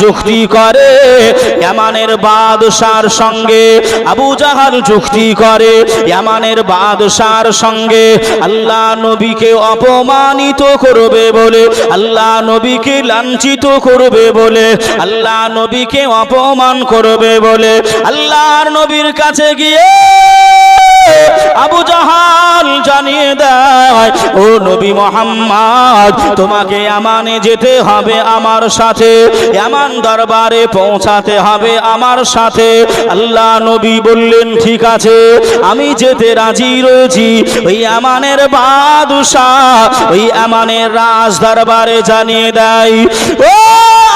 যুক্তি করে ইয়ামানের বাদশার সঙ্গে, আবু জাহাল যুক্তি করে ইয়ামানের বাদশার সঙ্গে। আল্লাহ নবীকে অপমানিত করবে বলে, আল্লাহ নবীকে লাঞ্ছিত করবে বলে, আল্লাহ নবীকে অপমান করবে বলে আল্লাহর নবীর কাছে গিয়ে আবু জাহাল জানিয়ে দেয়, ও নবী মুহাম্মদ, তোমাকে ইয়ামানে যেতে হবে আমার সাথে, ইয়ামান দরবারে পৌঁছাতে হবে আমার সাথে। আল্লাহ নবী বললেন, ঠিক আছে, আমি যেতে রাজি রয়েছি। ওই ইয়ামানের বাদশাহ ওই ইয়ামানের রাজ দরবারে জানিয়ে দেয়, ও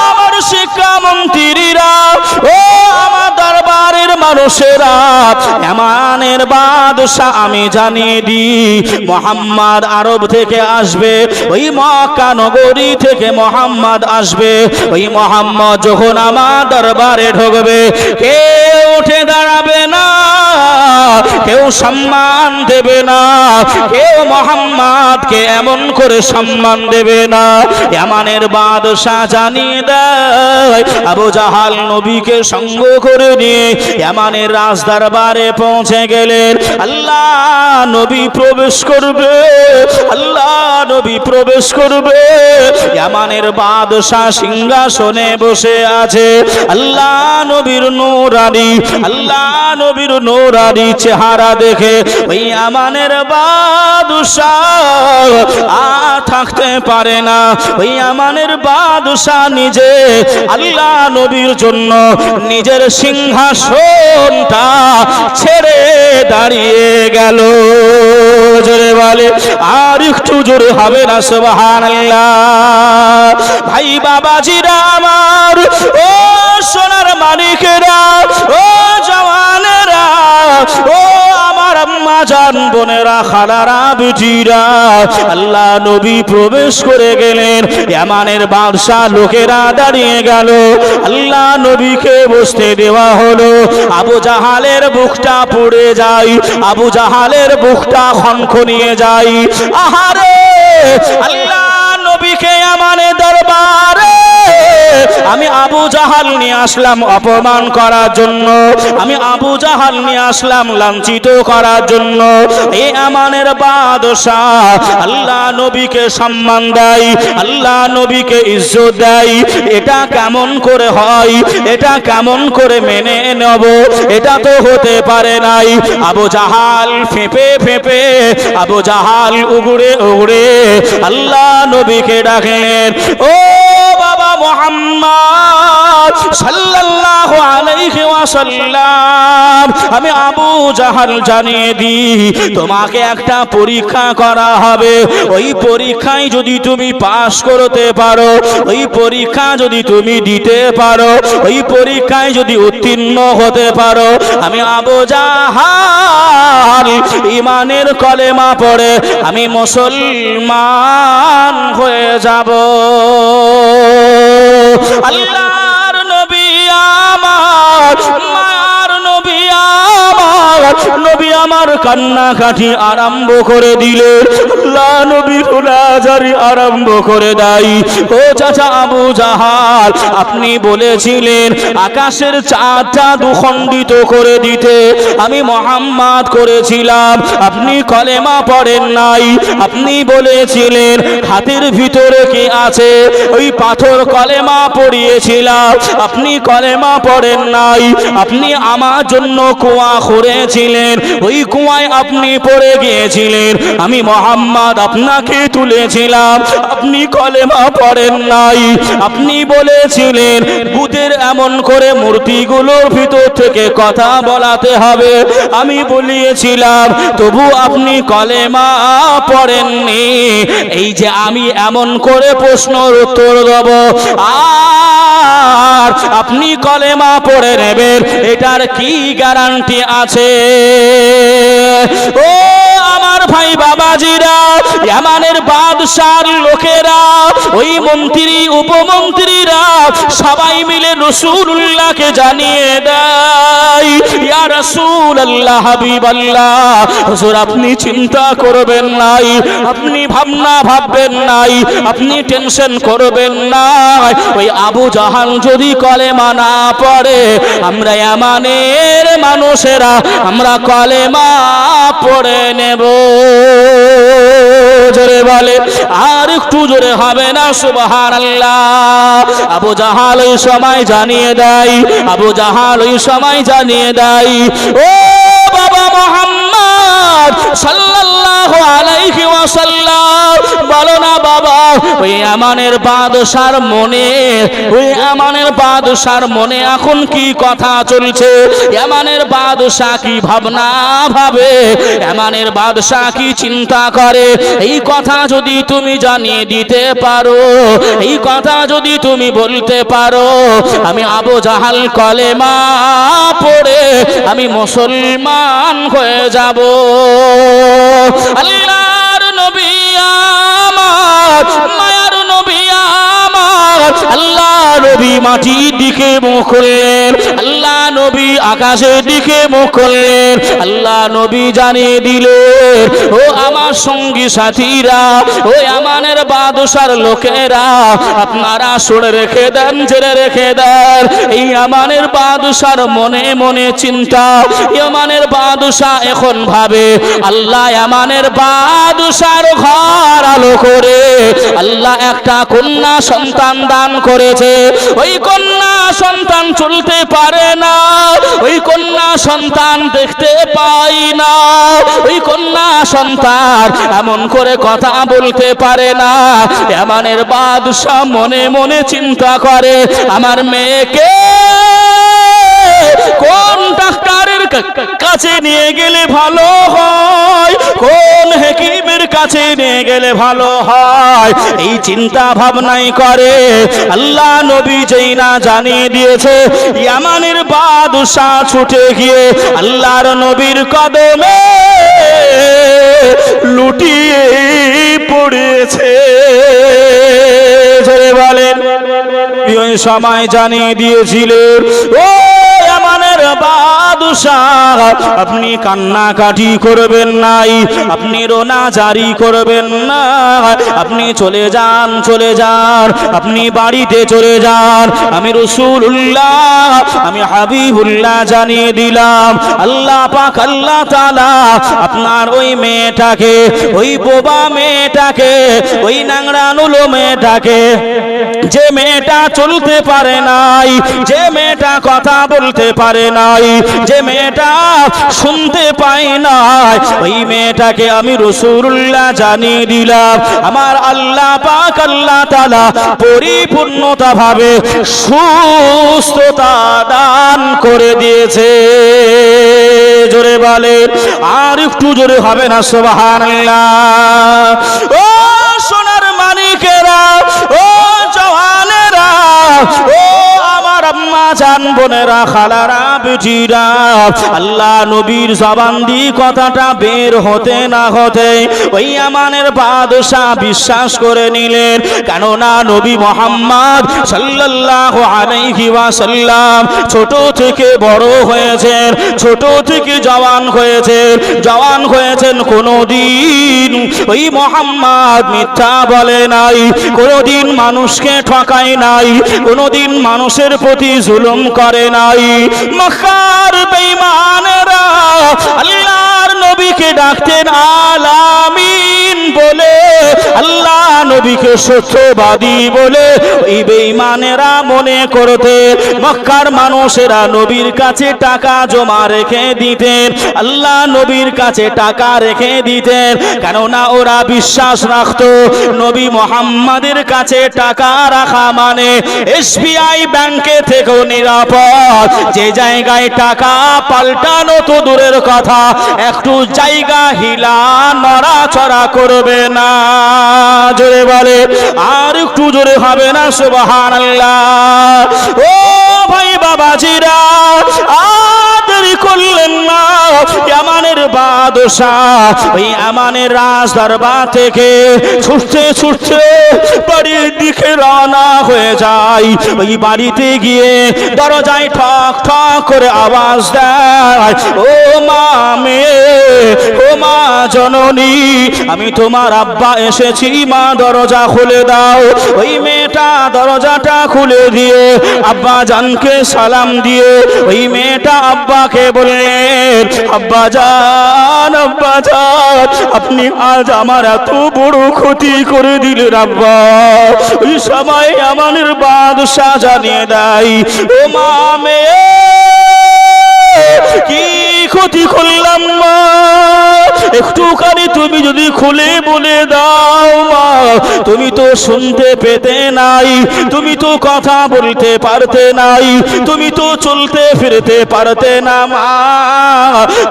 আমার শিক্ষা মন্ত্রীরা, ও আমার দরবারের মানুষেরা, ইয়ামানের বাদশাহ আমি জানিয়ে দিই, মুহাম্মদ আরব থেকে আসবে, ওই মক্কা নগরী থেকে মুহাম্মদ আসবে। ওই মুহাম্মদ যখন আমার দরবারে ঢুকবে, কেউ উঠে দাঁড়াবে না, কেউ সম্মান দেবে না, কেউ মুহাম্মদকে এমন করে সম্মান দেবে না। ইয়ামানের বাদশাহ জানিয়ে দেয়, আবু জাহাল নবীকে সঙ্গ করে নিয়ে ইয়ামানের রাজ দরবারে পৌঁছে গেলেন। আল্লাহ নবী প্রবেশ করবে, আল্লাহ নবী প্রবেশ করবে। ইয়ামানের বাদশাহ সিংহাসনে বসে আছে। আল্লাহ নবীর নূরানি, আল্লাহ নবীর নূরানি চেহারা দেখে ওই ইয়ামানের বাদশাহ আর থাকতে পারে না। ওই ইয়ামানের বাদশাহ নিজে আল্লাহ নবীর জন্য নিজের সিংহাসনটা ছেড়ে দাঁড়িয়ে গেল। জোরে বলে, আর একটু জোরে হবে না সুবহানাল্লাহ। ভাই বাবাজিরা আমার, ও সোনার মানিকেরা, ও জওয়ানেরা, ও আমার আম্মা জান বোনেরা, খালারা, বিটিরা, আল্লাহ নবী প্রবেশ করে গেলেন। ইয়ামানের বাদশাহ লোকেরা দাঁড়িয়ে গেল। আল্লাহ নবীকে বসতে দেওয়া হলো। আবু জাহালের বুকটা পুড়ে যায়, আবু জাহালের বুকটা খনখনিয়ে যায়। আহারে, আল্লাহ নবীকে ইয়ামানের দরবারে আমি আবু জাহাল নিয়ে আসলাম অপমান করার জন্য, আমি আবু জাহাল নিয়ে আসলাম লাঞ্ছিত করার জন্য। এই ইয়ামানের বাদশাহ আল্লাহ নবীকে সম্মান দেয়, আল্লাহ নবীকে ইজ্জত দেয়। এটা কেমন করে হয়? এটা কেমন করে মেনে নেব? এটা তো হতে পারে নাই। আবু জাহাল ফেঁপে ফেঁপে, আবু জাহাল উগড়ে উগড়ে আল্লাহ নবীকে ডাকলেন, ও বাবা মুহাম্মদ সাল্লাল্লাহু আলাইহি ওয়াসাল্লাম, আমি আবু জাহাল জানিয়ে দিই, তোমাকে একটা পরীক্ষা করা হবে। ওই পরীক্ষায় যদি তুমি পাশ করতে পারো, ওই পরীক্ষা যদি তুমি দিতে পারো, ওই পরীক্ষায় যদি উত্তীর্ণ হতে পারো, আমি আবু জাহাল ঈমানের কলেমা পড়ে আমি মুসলমান হয়ে যাব। আল্লাহর নবী আমার, মায়ার নবী আমার, নবী আমার কান্নাকাটি আরম্ভ করে দিলেন। আল্লাহ নবী রোনাজারি আরম্ভ করে দেয়। ও চাচা আবু জাহাল, আপনি বলেছিলেন আকাশের চাঁদটা দুখণ্ডিত করে দিতে, আমি মুহাম্মদ করেছিলাম, আপনি কলেমা পড়েন নাই। আপনি বলেছিলেন হাতের ভিতরে কি আছে, ওই পাথর কলেমা পড়িয়েছিলাম, আপনি কলেমা পড়েন নাই। আপনি আমার জন্য কুয়া খুঁড়েছিলেন, ওই কুয়ায় আপনি পড়ে গিয়েছিলেন, আমি মুহাম্মদ আপনাকে তুলেছিলাম, আপনি কলেমা পড়েন নাই। আপনি বলেছিলেন বুতের এমন করে মূর্তিগুলোর ভিতর থেকে কথা বলাতে হবে, আমি বলিয়েছিলাম, তবু আপনি কলেমা পড়েননি। এই যে আমি এমন করে প্রশ্নের উত্তর দেব আর আপনি কলেমা পড়ে নেবেন, এটার কি গ্যারান্টি আছে? ও আমার ভাই বাবাজিরা, ইয়ামানের বাদশার লোকেরা, ওই মন্ত্রী উপমন্ত্রীরা সবাই মিলে রাসূলুল্লাহকে জানিয়ে দেয়, নাই। ইয়া রাসূলুল্লাহ, হাবিবাল্লাহ, হুজুর আপনি চিন্তা করবেন নাই, আপনি ভাববেন নাই, আপনি টেনশন করবেন না। ওই আবু জাহাল যদি কলেমা না পড়ে, আমরা ইয়ামানের মানুষেরা আমরা কলেমা পড়ে নেব। জোরে বলে, আর একটু জোরে হবে না সুবহানাল্লাহ। আবু জাহাল ওই সময় জানিয়ে দেয়, আবু জাহাল ওই সময় জানিয়ে দেয়, ও বাবা মুহাম্মদ সাল্লাল্লাহু আলাইহি ওয়াসাল্লাম, বলো না বাবা, ওই ইয়ামানের বাদশার মনে, ওই ইয়ামানের বাদশার মনে এখন কি কথা চলছে, ইয়ামানের বাদশা কি ভাবনা ভাবে, ইয়ামানের বাদশা কি চিন্তা করে, এই কথা যদি তুমি জানিয়ে দিতে পারো, এই কথা যদি তুমি বলতে পারো, আমি আবু জাহাল কলেমা পড়ে আমি মুসলমান হয়ে যাব। আল্লাহর নবী আমার, মায়ার নবী আমার, আল্লাহ নবী মাটির দিকে মুখ করলেন, আল্লাহ নবী আকাশের দিকে মুখ করলেন, আল্লাহ নবী জানিয়ে দিলেন, ও আমার সঙ্গী সাথীরা, ও ইয়ামানের বাদশার লোকেরা, আপনারা শুনে রেখে দেন, জেনে রেখে দেন, এই ইয়ামানের বাদশার মনে মনে চিন্তা, ইয়ামানের বাদশা এখন ভাবে, আল্লাহ ইয়ামানের বাদশার ঘর আলো করে আল্লাহ একটা কন্যা সন্তান দান করেছে, ওই কন্যা সন্তান চলতে পারে না, ওই কন্যা সন্তান দেখতে পাই না, ওই কন্যা সন্তান এমন করে কথা বলতে পারে না। ইয়ামানের বাদশা মনে মনে চিন্তা করে, আমার মেয়েকে কোন ডাক্তারের কাছে নিয়ে গেলে ভালো হয়, কোন হাকিমের কাছে নিয়ে গেলে ভালো হয়, এই চিন্তা ভাবনাই করে। আল্লাহ নবী যেই না জানিয়ে দিয়েছে, ইয়ামানের বাদশা ছুটে গিয়ে আল্লাহর নবীর কদমে লুটিয়ে পড়েছে। জোরে বলেন, ওই সময় জানিয়ে দিয়েছিলেন, ও ইয়ামানের বাদশা, আপনি কান্নাকাটি করবেন নাই, আপনি রোনা জারি করবেন না, আপনি চলে যান, চলে যান, আপনি বাড়িতে চলে যান। আমি রাসূলুল্লাহ, আমি হাবিবুল্লাহ জানিয়ে দিলাম, আল্লাহ পাক আল্লাহ তাআলা আপনার ওই মেয়েটাকে, ওই বোবা মেয়েটাকে, ওই নাংরানুলো মেয়েটাকে, যে মেয়েটা চলতে পারে নাই, যে মেয়েটা কথা বলতে পারে নাই, যে মেয়েটা শুনতে পায় নাই, ওই মেয়েটাকে আমি রাসূলুল্লাহ জানিয়ে দিলাম, আমার আল্লাহ পাক আল্লাহ তাআলা পরিপূর্ণতা ভাবে সুস্থতা দান করে দিয়েছে। জোরে বলে, আর একটু জোরে হবে না সুবহানাল্লাহ। ও সোনার মানিকেরা, ও জওয়ানেরা, ও আমার আম্মা জান বোনেরা, খালারা, বেটিরা, আল্লাহ নবীর জবান দিয়ে কথাটা বের হতে না হতে ওই ইয়ামানের বাদশা বিশ্বাস করে নিলেন, কেননা নবী মুহাম্মদ সাল্লাল্লাহু আলাইহি ওয়াসাল্লাম ছোট থেকে বড় হয়েছেন, ছোট থেকে জওয়ান হয়েছেন, জওয়ান হয়েছেন, কোনদিন ওই মুহাম্মদ মিথ্যা বলে নাই, কোনদিন মানুষকে ঠকায় নাই, কোনদিন মানুষের প্রতি জুলুম করে নাই। মক্কার বেঈমানেরা আল্লাহর নবীকে ডাকতেন আলামিন বলে, আল্লাহ নবীকে সত্যবাদী বলে, ওই বেঈমানেরা মনে করতে মক্কার মানুষেরা নবীর কাছে টাকা জমা রেখে দিতেন, আল্লাহ নবীর কাছে টাকা রেখে দিতেন, কেননা ওরা বিশ্বাস রাখতো নবী মুহাম্মাদের কাছে টাকা রাখা মানে এসবিআই ব্যাংকে থেকেও নিরাপদ। যে জায়গায় টাকা পাল্টানো তো দূরের কথা, একটু জায়গা হিলা নড়াচড়া করবে না। জোরে বলে, আর একটু জোরে হবে না সুবহানাল্লাহ। ও ভাই বাবাজিরা, আদরি করলেন না, ইয়ামানের বাদ বাদশাহ ওই আমানের রাজ দরবার থেকে ছুটতে ছুটতে বাড়ির দিকে রওনা হয়ে যায়। ওই বাড়িতে গিয়ে দরজায় ঠক ঠক করে আওয়াজ দেয়, ও মা মেয়ে, ও মা জননী, আমি তোমার আব্বা এসেছি, মা দরজা খুলে দাও। ওই মেয়েটা দরজাটা খুলে দিয়ে আব্বা জানকে সালাম দিয়ে ওই মেয়েটা আব্বাকে বললেন, আব্বা জান, আব্বা জান, আপনি আজ আমার এত বড় ক্ষতি করে দিলেন আব্বা। ওই সময় আমাদের বাদশাহ জানিয়ে দেয়, ও মা মেয়ে, কি ক্ষতি করলাম মা, একটুখানি তুমি যদি খুলে বলে দাও মা। তুমি তো শুনতে পেতে নাই, তুমি তো কথা বলতে পারতে নাই, তুমি তো চলতে ফিরতে পারতে না মা।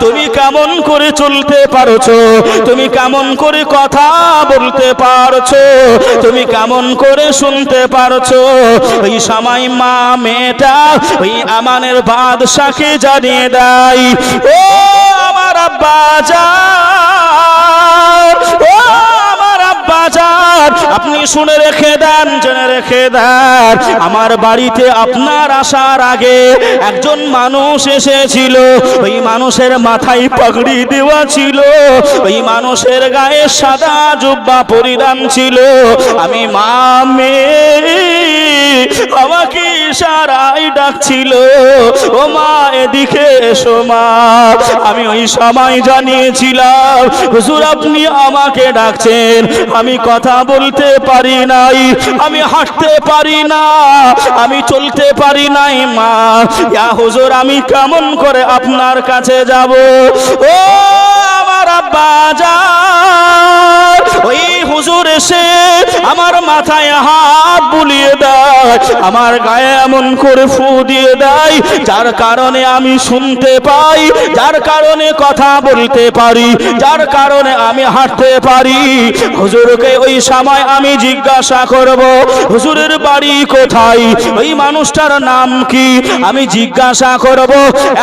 তুমি কেমন করে চলতে পারছো, তুমি কেমন করে কথা বলতে পারছো, তুমি কেমন করে শুনতে পারছো। ওই সময় মা মেয়েটা ওই আমানের বাদশাকে জানিয়ে দেয়, ও আমার আব্বা জান, ও আমার আব্বা জান, আপনি শুনে রেখে দেন, জেনে রেখে দেন, আমার বাড়িতে আপনার আসার আগে একজন মানুষ এসেছিল। ওই মানুষের মাথায় পাগড়ি দেওয়া ছিল, ওই মানুষের গায়ে সাদা জুব্বা পরিধান ছিল। আমি মা মেয়ে, আমাকে ইশারায় ডাকছিল, ও মা এদিকে এসো মা। আমি ওই সময় জানিয়েছিলাম, হুজুর আপনি আমাকে ডাকছেন, আমি কথা বলতে পারি নাই, আমি হাঁটতে পারি না, আমি চলতে পারি নাই মা। ইয়া হুজুর, আমি কেমন করে আপনার কাছে যাব। ও আমার আব্বা জান, ওই হুজুর এসে আমার মাথায় হাত বুলিয়ে দেয়, আমার গায়ে এমন করে ফু দিয়ে দেয়, যার কারণে আমি শুনতে পাই, যার কারণে কথা বলতে পারি, যার কারণে আমি হাঁটতে পারি। হুজুরকে ওই সময় আমি জিজ্ঞাসা করব, হুজুরের বাড়ি কোথায়, ওই মানুষটার নাম কি, আমি জিজ্ঞাসা করব।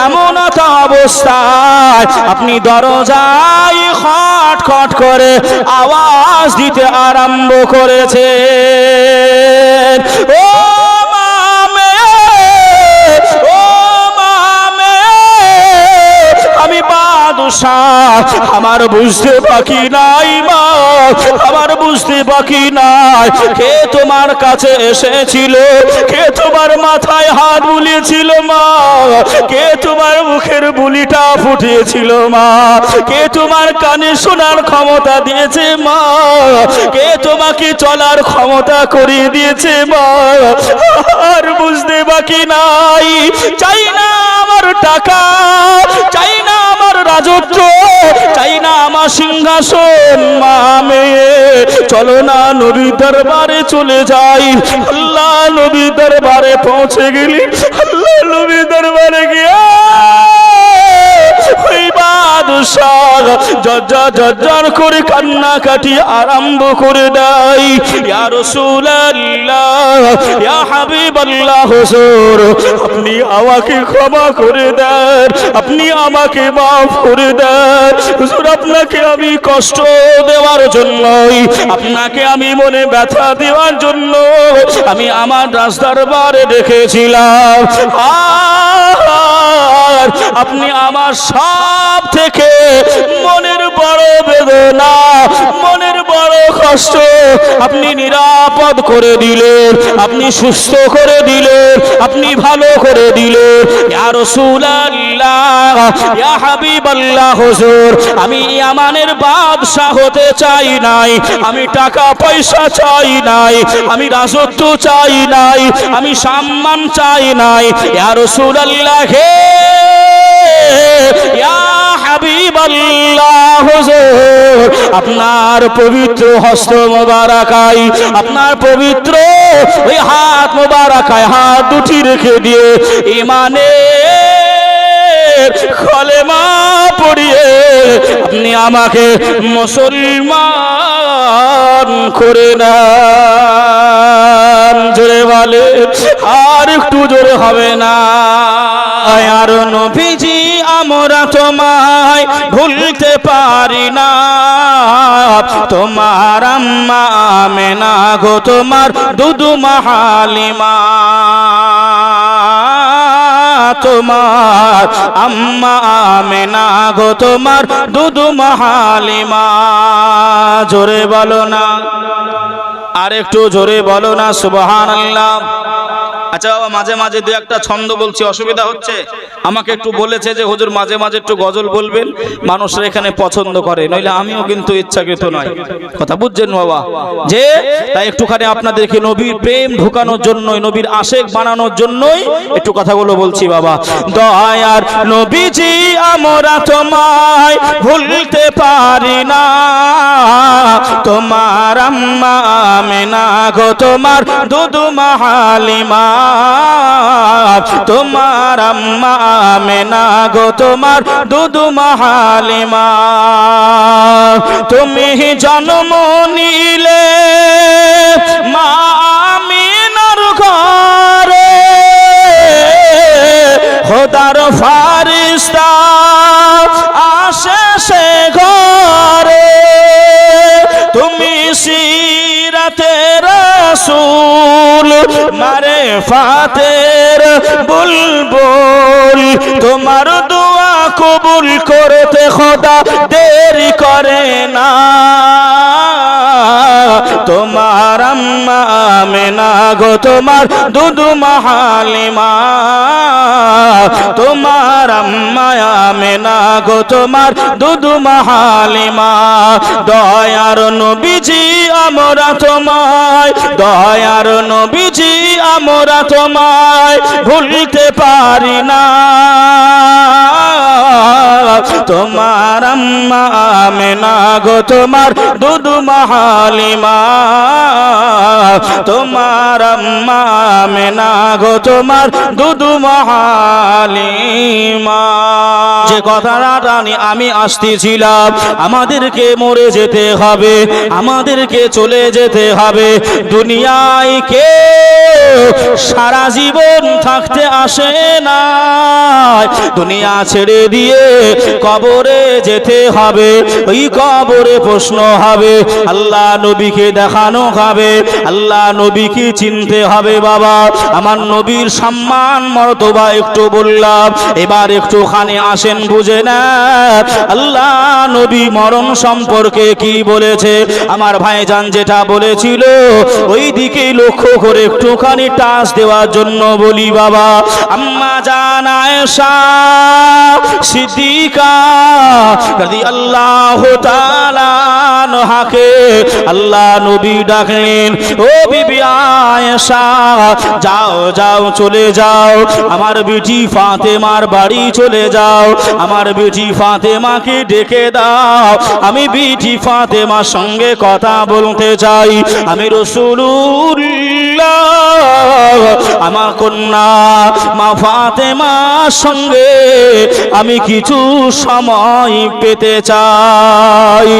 এমন একটা অবস্থায় আপনি দরজায় খট খট করে আওয়াজ দিতে আরম্ভ করেছে, ও মামে, ও মামে, আমি বাদশাহ, আমার বুঝতে বাকি নাই মা, আমার বুঝতে বাকি নাই। কে তোমার কাছে এসেছিল, কে তোমার মাথায় হাত বুলিয়েছিল মা, কে তোমার মুখের বুলিটা ফুটিয়েছিল মা, কে তোমার কানে শোনার ক্ষমতা দিয়েছে মা, কে তোমাকে চলার ক্ষমতা করিয়ে দিয়েছে মা। আর বুঝতে বাকি নাই। চাই না আমার টাকা, চাই না আমার রাজত্ব, চাই না আমার সিংহাসন মা মেয়ে, চলো না নবীর দরবারে চলে যাই। আল্লাহ নবীর দরবারে পৌঁছে গেলি, আল্লাহ নবীর দরবারে গিয়ে ওই বাদশাহ জর্জর করে কান্নাকাটি আরম্ভ করে দেয়, ইয়া রাসূলুল্লাহ, ইয়া হাবিবাল্লাহ, হুজুর আপনি আমাকে ক্ষমা করে দেন, আপনি আমাকে মাফ করে দেন। হুজুর আপনাকে আমি কষ্ট দেওয়ার জন্য, আপনাকে আমি মনে ব্যথা দেওয়ার জন্য আমি আমার রাজদরবারে ডেকেছিলাম। আর আপনি আমার সব থেকে মনের বড় বেদনা, মনের বড় কষ্ট আপনি নিরাপদ করে দিলেন, আপনি সুস্থ করে দিলেন, আপনি ভালো করে দিলেন। ইয়া রাসূলুল্লাহ, ইয়া হাবিবাল্লাহ, হুজুর আমি ইয়ামানের বাদশা হতে চাই নাই, আমি টাকা পয়সা চাই নাই, আমি রাজত্ব চাই নাই, আমি সম্মান চাই নাই। ইয়া রাসূলুল্লাহ, হে ইয়া হাবিবাল্লাহ, হুজুর আপনার পবিত্র হস্ত মোবারকায়, আপনার পবিত্র ওই হাত মোবারকায় হাত দুটি রেখে দিয়ে ঈমানের কলেমা পড়িয়ে আপনি আমাকে মুসলমান করে নেন। জোরে বলে, আর একটু জোরে হবে না। আর নবীজি আমরা তোমায় ভুলতে পারি না। তোমার আম্মা আমেনা গো তোমার দুধুমা হালিমা, তোমার আম্মা আমেনা গো তোমার দুধুমা হালিমা। জোরে বলো না, আর একটু জোরে বলো না সুবহানাল্লাহ। আচ্ছা বাবা, মাঝে মাঝে দু একটা ছন্দ বলছি, অসুবিধা হচ্ছে? আমাকে একটু বলেছে যে হুজুর মাঝে মাঝে একটু গজল বলবেন, মানুষরা এখানে পছন্দ করে, নইলে আমিও কিন্তু ইচ্ছাকৃত নয়, কথা বুঝছেন বাবা? যে তাই একটুখানি আপনাদেরকে নবীর প্রেম ঢুকানোর জন্যই, নবীর আশেক বানানোর জন্যই একটু কথাগুলো বলছি বাবা। দয়ার নবীজি আমরা তোমায় ভুলতে পারি না। তোমার আম্মা আমেনা গো তোমার দুধুমা হালিমা, তোমার আম্মা আমেনা গো তোমার দুধুমা হালিমা। তুমি জন্ম নিলে মা আমিনার ঘরে, খোদার ফারিস্তা আসে সে ঘরে। তুমি সিরাতে রাসূল মারেফাতের বুলবুল, তোমার দোয়া কবুল করতে খোদা দেরি করে না। তোমার আম্মা আমেনা গো তোমার দুধুমা হালিমা, তোমার আম্মা আমেনা গো তোমার দুধুমা হালিমা। দয়ার নবীজি আমরা তোমায়, দয়ার নবীজি আমরা তোমায় ভুলতে পারি না। তোমার আম্মা আমেনা গো তোমার দুধুমা হালিমা, তোমার আম্মা আমেনা গো তোমার দুধুমা হালিমা। যে কথাটা আমি আসতেছিলাম, আমাদেরকে মরে যেতে হবে, আমাদেরকে চলে যেতে হবে। দুনিয়ায় কে সারা জীবন থাকতে আসে না, দুনিয়া ছেড়ে দিয়ে কবরে যেতে হবে। ওই কবরে প্রশ্ন হবে, আল্লাহ নবীকে দেখানো হবে, আল্লাহ নবীকে চিনতে হবে। বাবা আমার নবীর সম্মান মর্তবা একটু বললাম, এবার একটুখানি আসেন বুঝে না আল্লাহ নবী মরণ সম্পর্কে কি বলেছে। আমার ভাইজান যেটা বলেছিল ওই দিকে লক্ষ্য করে একটুখানি টাচ দেওয়ার জন্য বলি বাবা। আম্মা জান আয়েশা সিদ্দিকা রাদিয়াল্লাহু তাআলা আনহাকে আল্লাহ নবী ডাকলেন, ও বিবি আয়েশা যাও যাও চলে যাও, আমার বেটি ফাতেমার বাড়ি চলে যাও, আমার বেটি ফাতেমাকে ডেকে দাও, আমি বেটি ফাতেমার সঙ্গে কথা বলতে চাই। আমি রাসূলুল্লাহ আমার কন্যা মা ফাতেমার সঙ্গে আমি কিছু সময় পেতে চাই।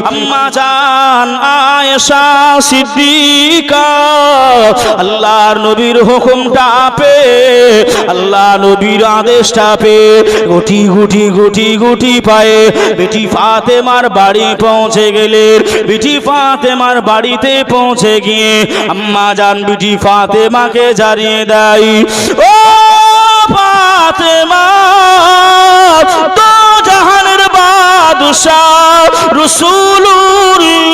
আম্মা জান আয়েশা সিদ্দিকা আল্লাহর নবীর হুকুমটা পে, আল্লাহ নবীর আদেশটা পে গুটি গুটি গুটি গুটি পায়ে বেটি ফাতেমার বাড়ি পৌঁছে গেলেন। বেটি ফাতেমার বাড়িতে পৌঁছে গিয়ে আম্মা জান বেটি ফাতেমাকে জানিয়ে দেয়, ও ফাতেমা তো জাহানের বাদশাহ রাসূলুল্লাহ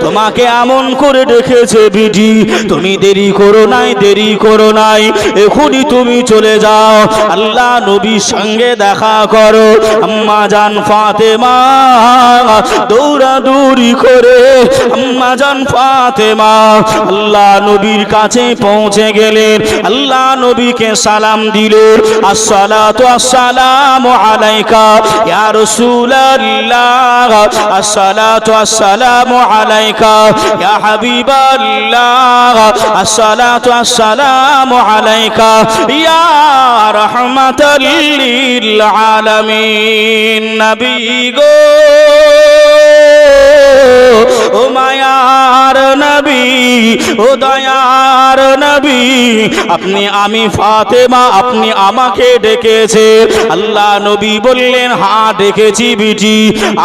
তোমাকে এমন করে ডেকেছে বিটি, তুমি দেরি করো নাই, দেরি করো নাই, এখনই তুমি চলে যাও, আল্লাহ নবীর সঙ্গে দেখা করো। আম্মা জান ফাতেমা দৌড়াদৌড়ি করে আম্মা জান ফাতেমা আল্লাহ নবীর কাছে পৌঁছে গেলেন। আল্লাহ নবীকে সালাম দিলেন, আসসালাতু আসসালামু আলাইকা ইয়া রাসূলুল্লাহ, আসসালাতু আসসালামু আলাইকা ইয়া হাবিবাল্লাহ, আসসালাতু আসসালামু আলাইকা ইয়া রাহমাতাল লিল আলামিন। নবী গো ও মায়ার নবী, ও দয়ার নবী, আপনি আমি ফাতেমা, আপনি আমাকে ডেকেছে? আল্লাহ নবী বললেন, হ্যাঁ ডেকেছি বিটি,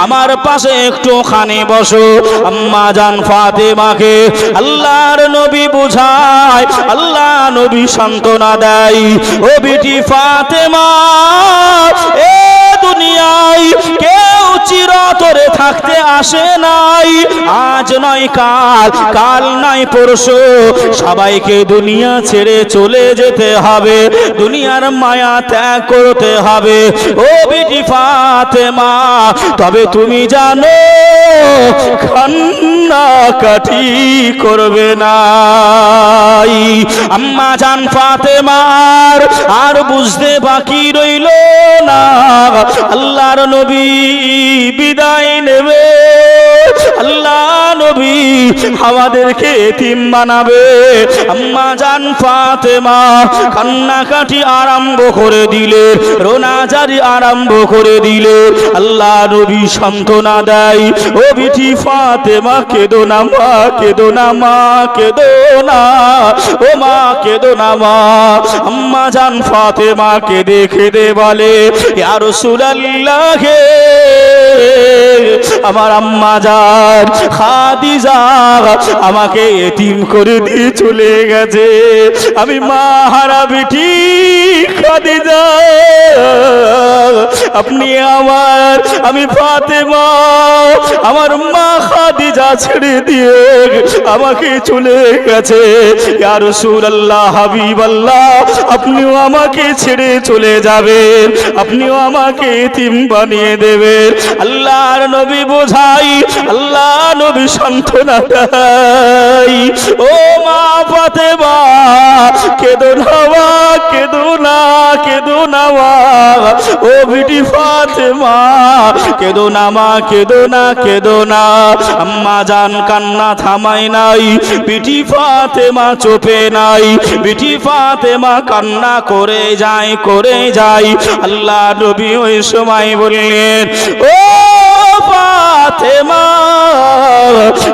আমার পাশে একটুখানি বসো। আম্মা জান ফাতেমাকে আল্লাহর নবী বুঝায়, আল্লাহ নবী সান্ত্বনা দেয়, ও বিটি ফাতেমা, এ দুনিয়ায় কেউ চিরতরে থাকতে আসে নাই, আজ নয় কাল, কাল নয় পরশু, সবাইকে দুনিয়া ছেড়ে চলে যেতে হবে, দুনিয়ার মায়া ত্যাগ করতে হবে। ও বিটি ফাতেমা, তবে তুমি জানো কান্নাকাটি করবে না। আম্মা জান ফাতেমার আর বুঝতে বাকি রইল না, আল্লাহর নবী বিদায় নেবে, আল্লাহ নবী আমাদেরকে এতিম বানাবে। আম্মা জান ফাতেমা কান্নাকাটি আরম্ভ করে দিলে, রোনাজারি আরম্ভ করে দিলে। আল্লাহ নবী সান্ত্বনা দেয়, ও বিটি ফাতেমা কেঁদো না মা, কেঁদো না মা, কেঁদো না, ও মা কেঁদো না মা। আম্মা জান ফাতেমা কেঁদে কেঁদে বলে, ইয়া রাসূলুল্লাহ, আমার আম্মা জান খাদিজা আমাকে এতিম করে দিয়ে চলে গেছে, আমি মা হারা বিটি খাদিজা, আপনি আমার, আমি ফাতেমা আমার মা খাদিজা ছেড়ে দিয়ে আমাকে চলে গেছে। ইয়া রাসূলুল্লাহ, হাবিবাল্লাহ, আপনিও আমাকে ছেড়ে চলে যাবেন, আপনিও আমাকে এতিম বানিয়ে দেবেন। আল্লাহর নবী বোঝাই, আল্লাহ নবী সান্ত্বনা দেয়, ও মা ফাতেমা কেঁদো না মা, কেঁদো না, কেঁদো না মা, ও বিটি ফাতেমা কেঁদো না মা, কেঁদো না, কেঁদো না। আম্মা জান কান্না থামাই নাই, বিটি ফাতেমা চোপে নাই, বিটি ফাতেমা কান্না করে যায়, করে যায়। আল্লাহ নবী ওই সময় বললেন, ও ফাতেমা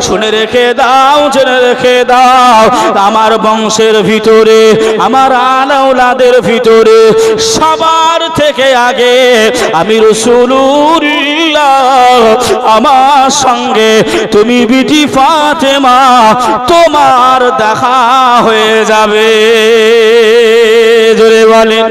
শুনে রেখে দাও, জেনে রেখে দাও, আমার বংশের ভিতরে, আমার আলাউলাদের ভিতরে সবার থেকে আগে আমি রাসূলুল্লাহ, আমার সঙ্গে তুমি বিটি ফাতেমা তোমার দেখা হয়ে যাবে। জোরে বলেন।